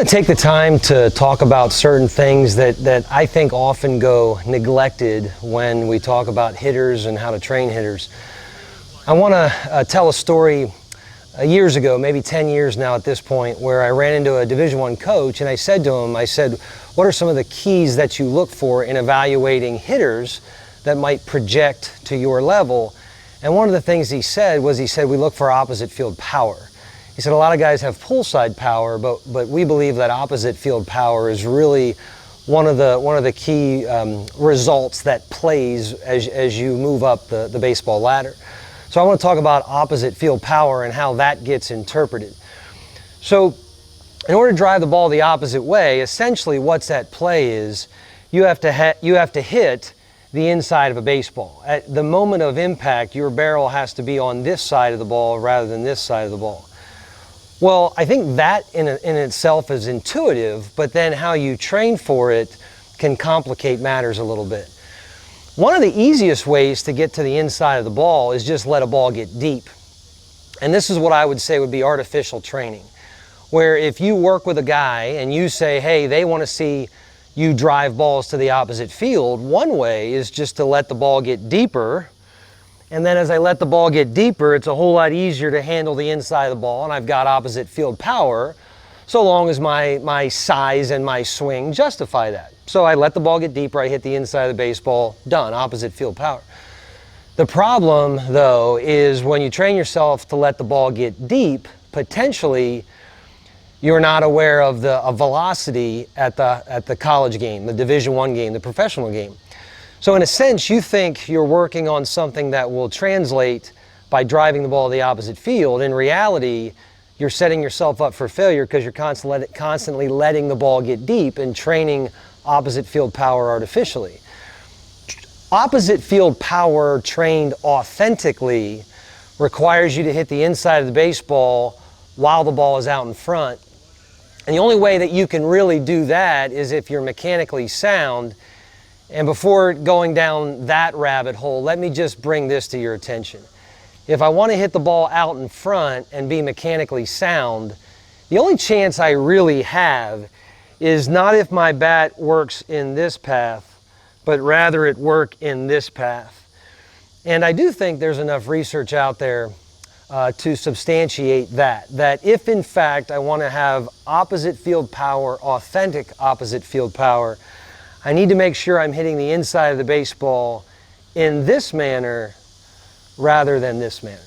want to take the time to talk about certain things that I think often go neglected when we talk about hitters and how to train hitters. I want to tell a story years ago, maybe 10 years now at this point, where I ran into a Division I coach and I said to him, what are some of the keys that you look for in evaluating hitters that might project to your level? And one of the things he said was, we look for opposite field power. He said a lot of guys have pull side power, but we believe that opposite field power is really one of the key results that plays as you move up the baseball ladder. So I want to talk about opposite field power and how that gets interpreted. So in order to drive the ball the opposite way, essentially what's at play is you have to hit the inside of a baseball. At the moment of impact, your barrel has to be on this side of the ball rather than this side of the ball. Well, I think that in itself is intuitive, but then how you train for it can complicate matters a little bit. One of the easiest ways to get to the inside of the ball is just let a ball get deep. And this is what I would say would be artificial training, where if you work with a guy and you say, hey, they want to see you drive balls to the opposite field, one way is just to let the ball get deeper. And then as I let the ball get deeper, it's a whole lot easier to handle the inside of the ball, and I've got opposite field power, so long as my size and my swing justify that. So I let the ball get deeper, I hit the inside of the baseball, done, opposite field power. The problem, though, is when you train yourself to let the ball get deep, potentially you're not aware of the velocity at the college game, the Division I game, the professional game. So in a sense, you think you're working on something that will translate by driving the ball to the opposite field. In reality, you're setting yourself up for failure because you're constantly letting the ball get deep and training opposite field power artificially. Opposite field power trained authentically requires you to hit the inside of the baseball while the ball is out in front. And the only way that you can really do that is if you're mechanically sound. And before going down that rabbit hole, let me just bring this to your attention. If I want to hit the ball out in front and be mechanically sound, the only chance I really have is not if my bat works in this path, but rather it work in this path. And I do think there's enough research out there to substantiate that if in fact I want to have opposite field power, authentic opposite field power, I need to make sure I'm hitting the inside of the baseball in this manner rather than this manner.